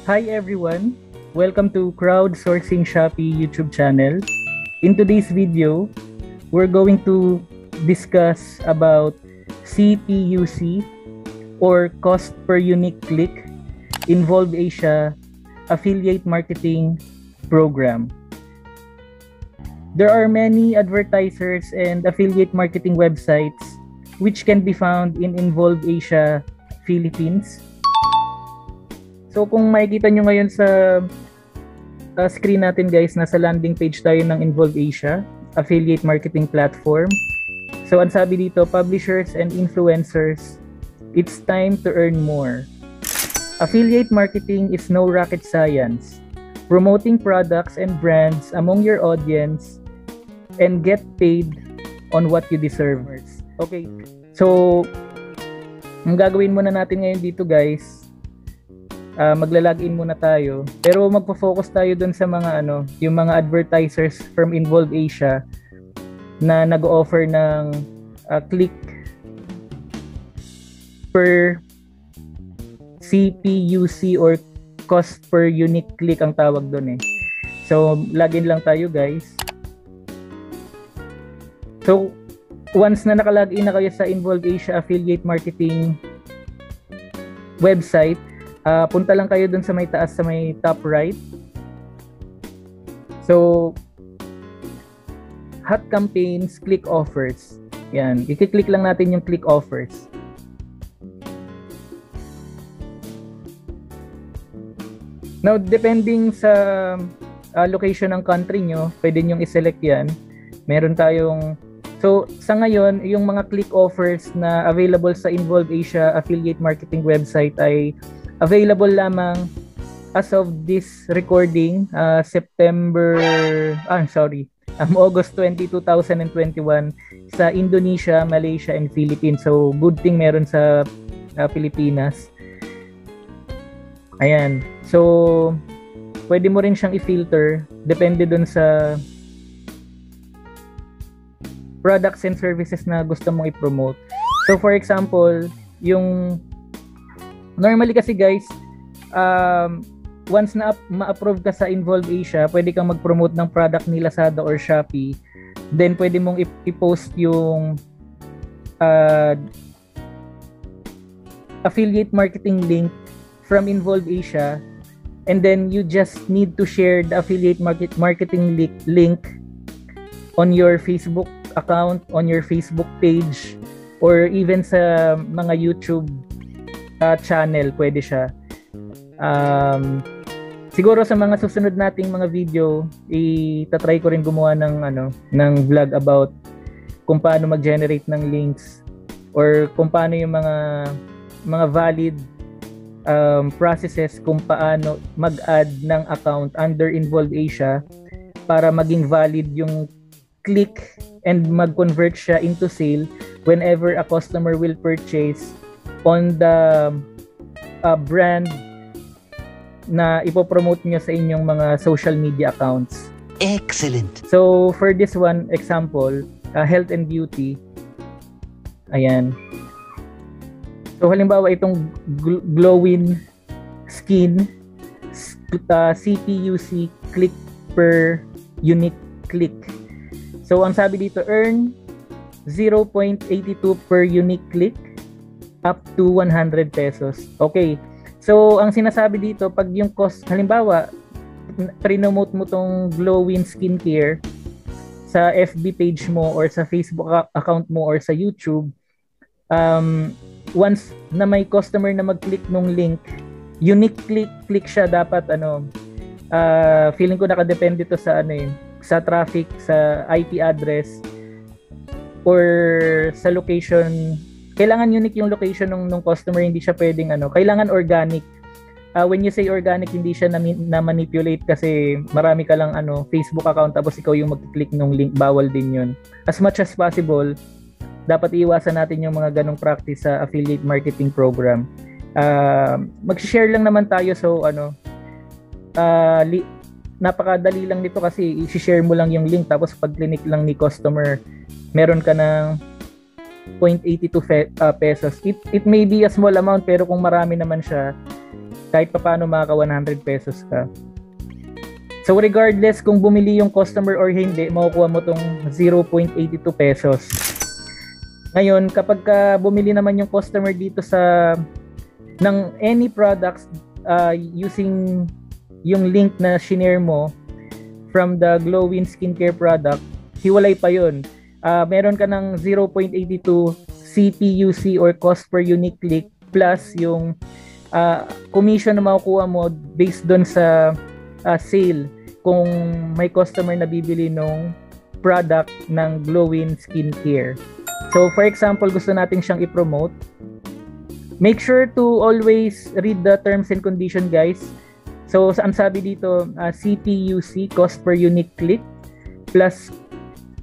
Hi everyone! Welcome to Crowdsourcing Shopee YouTube channel. In today's video, we're going to discuss about CPUC or Cost Per Unique Click Involve Asia Affiliate Marketing Program. There are many advertisers and affiliate marketing websites which can be found in Involve Asia Philippines. So kung makikita nyo ngayon sa screen natin guys, nasa landing page tayo ng Involve Asia Affiliate Marketing Platform. So ang sabi dito, publishers and influencers, it's time to earn more. Affiliate marketing is no rocket science. Promoting products and brands among your audience and get paid on what you deserve. Okay, so ang gagawin muna natin ngayon dito guys, magla-login muna tayo. Pero magpo-focus tayo dun sa mga yung mga advertisers from Involve Asia na nag-offer ng click per CPUC or cost per unique click ang tawag dun eh. So, login lang tayo guys. So, once na nakalogin na kayo sa Involve Asia Affiliate Marketing website, punta lang kayo dun sa may taas, sa may top right. So, hot campaigns, click offers. Yan, i-click lang natin yung click offers. Now, depending sa location ng country nyo, pwede nyong i-select yan. Meron tayong, so sa ngayon, yung mga click offers na available sa Involve Asia Affiliate Marketing website ay available lamang as of this recording, August 20, 2021 sa Indonesia, Malaysia, and Philippines. So, good thing meron sa Pilipinas. Ayan. So, pwede mo rin siyang i-filter. Depende dun sa products and services na gusto mong i-promote. So, for example, yung normally kasi guys, once na ma-approve ka sa Involve Asia, pwede kang mag-promote ng product ni Lazada or Shopee. Then pwede mong i-post yung affiliate marketing link from Involve Asia, and then you just need to share the affiliate marketing link on your Facebook account, on your Facebook page, or even sa mga YouTube channel, pwede siya. Siguro sa mga susunod nating mga video, itatry ko rin gumawa ng vlog about kung paano mag-generate ng links or kung paano yung mga valid processes kung paano mag-add ng account under Involve Asia para maging valid yung click and mag-convert siya into sale whenever a customer will purchase on the brand na ipopromote nyo sa inyong mga social media accounts. Excellent! So, for this one, example, health and beauty. Ayan. So, halimbawa itong glowing skin, CPUC, click per unique click. So, ang sabi dito, earn 0.82 per unique click up to 100 pesos. Okay. So, ang sinasabi dito, pag yung cost, halimbawa, promote mo tong glowing skincare sa FB page mo or sa Facebook account mo or sa YouTube, once na may customer na mag-click nung link, unique click siya dapat feeling ko nakadepende to sa sa traffic, sa IP address or sa location. Kailangan unique yung location ng customer, hindi siya pwedeng kailangan organic. When you say organic, hindi siya na-manipulate kasi marami ka lang Facebook account tapos ikaw yung mag-click ng link, bawal din yun. As much as possible, dapat iiwasan natin yung mga ganong practice sa affiliate marketing program. Mag-share lang naman tayo, so napakadali lang nito kasi i-share mo lang yung link tapos pag click lang ni customer, meron ka ng 0.82 pesos. It may be a small amount pero kung marami naman siya, kahit pa paano makaka 100 pesos ka. So regardless kung bumili yung customer or hindi, makukuha mo tong 0.82 pesos. Ngayon, kapag bumili naman yung customer dito ng any products using yung link na shinare mo from the Glowin skincare product, hiwalay pa yun. Meron ka ng 0.82 CPUC or cost per unique click plus yung commission na makukuha mo based doon sa sale kung may customer na bibili ng product ng Glowin skincare. So for example, gusto natin siyang i-promote. Make sure to always read the terms and condition, guys. So ang sabi dito, CPUC, cost per unique click, plus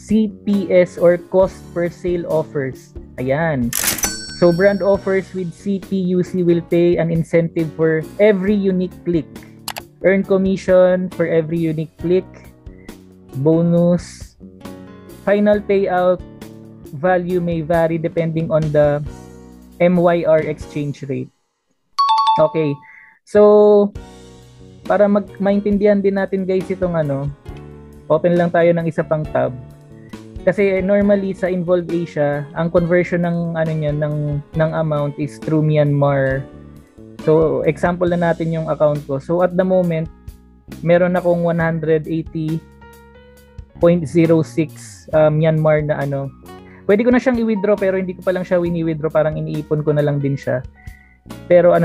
CPS or cost per sale offers. Ayan. So brand offers with CPUC will pay an incentive for every unique click. Earn commission for every unique click. Bonus. Final payout value may vary depending on the MYR exchange rate. Okay. So para maintindihan din natin guys itong open lang tayo ng isa pang tab. Kasi normally sa Involve Asia, ang conversion ng ng amount is through Myanmar. So example na natin yung account ko. So at the moment, meron akong 180.06 Myanmar na Pwede ko na siyang i-withdraw pero hindi ko pa lang siya wini-withdraw, parang iniipon ko na lang din siya. Pero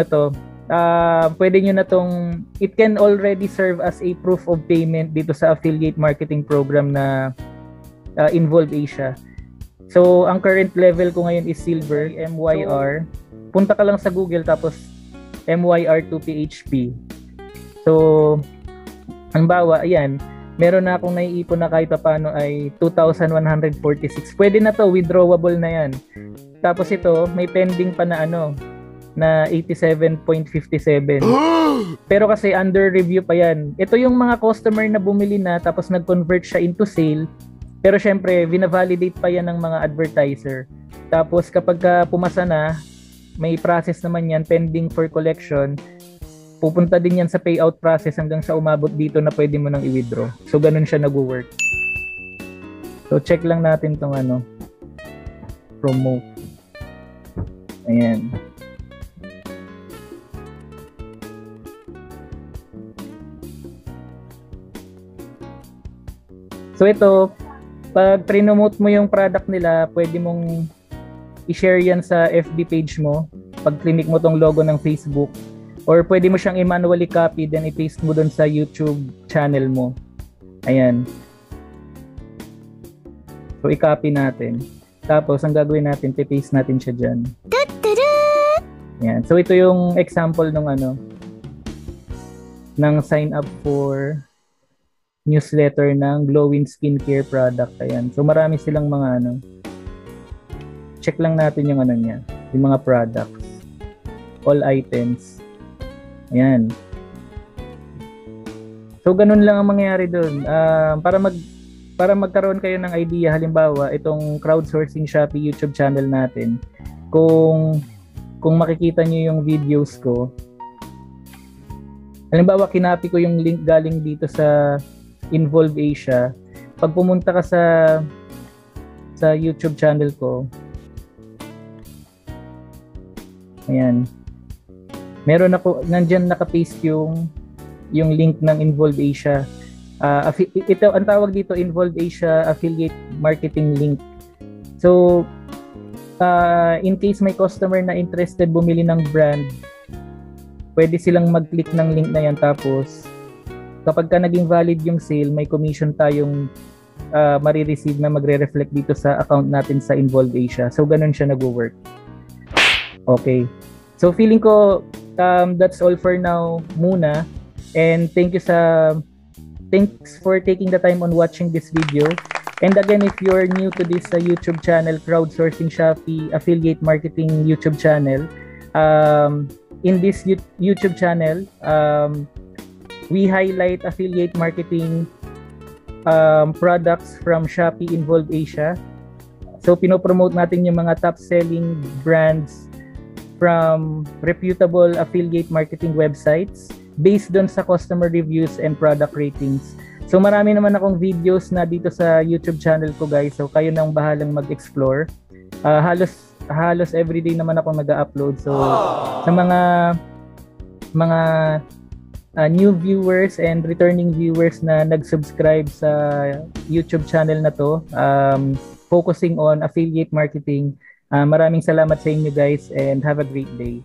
pwede nyo na it can already serve as a proof of payment dito sa affiliate marketing program na Involve Asia. So, ang current level ko ngayon is Silver, MYR. Punta ka lang sa Google tapos MYR2PHP. So, ang ayan, meron na akong naiipon na kahit paano ay 2,146. Pwede na to, withdrawable na yan. Tapos ito, may pending pa na na 87.57. Pero kasi under review pa yan. Ito yung mga customer na bumili na tapos nag-convert siya into sale. Pero syempre, vina-validate pa yan ng mga advertiser. Tapos kapag pumasa na, may process naman yan, pending for collection. Pupunta din yan sa payout process hanggang sa umabot dito na pwede mo nang i-withdraw. So, ganun siya nag-work. So, check lang natin tong promote. Ayan. So, ito, pag pre-promote mo yung product nila, pwede mong i-share yan sa FB page mo. Pag click mo tong logo ng Facebook. Or pwede mo siyang i-manually copy, then i-paste mo dun sa YouTube channel mo. Ayan. So, i-copy natin. Tapos, ang gagawin natin, i-paste natin siya dyan. Ayan. So, ito yung example ng sign up for newsletter ng Glowin skincare product. Ayan. So, marami silang mga check lang natin yung niya. Yung mga products. All items. Ayan. So, ganun lang ang mangyayari doon. Para magkaroon kayo ng idea, halimbawa, itong crowdsourcing Shopee YouTube channel natin, kung makikita nyo yung videos ko, halimbawa, kinapi ko yung link galing dito sa Involve Asia. Pag pumunta ka sa YouTube channel ko, ayan, meron nandyan nakapaste yung link ng Involve Asia. Ito, ang tawag dito, Involve Asia Affiliate Marketing Link. So, in case may customer na interested bumili ng brand, pwede silang mag-click ng link na yan. Tapos, kapag naging valid yung sale, may commission tayong marireceive na magre-reflect dito sa account natin sa Involve Asia. So, ganun siya nag-work. Okay. So, feeling ko, that's all for now muna. And thanks for taking the time on watching this video. And again, if you're new to this YouTube channel, Crowdsourcing Shopee Affiliate Marketing YouTube channel, in this YouTube channel, we highlight affiliate marketing products from Shopee Involve Asia. So, pinopromote natin yung mga top-selling brands from reputable affiliate marketing websites based on sa customer reviews and product ratings. So marami naman akong videos na dito sa YouTube channel ko, guys. So kayo nang bahalang mag-explore. Halos everyday naman ako nag-upload. So sa mga new viewers and returning viewers na nag-subscribe sa YouTube channel na to, focusing on affiliate marketing, maraming salamat sa inyo, guys, and have a great day.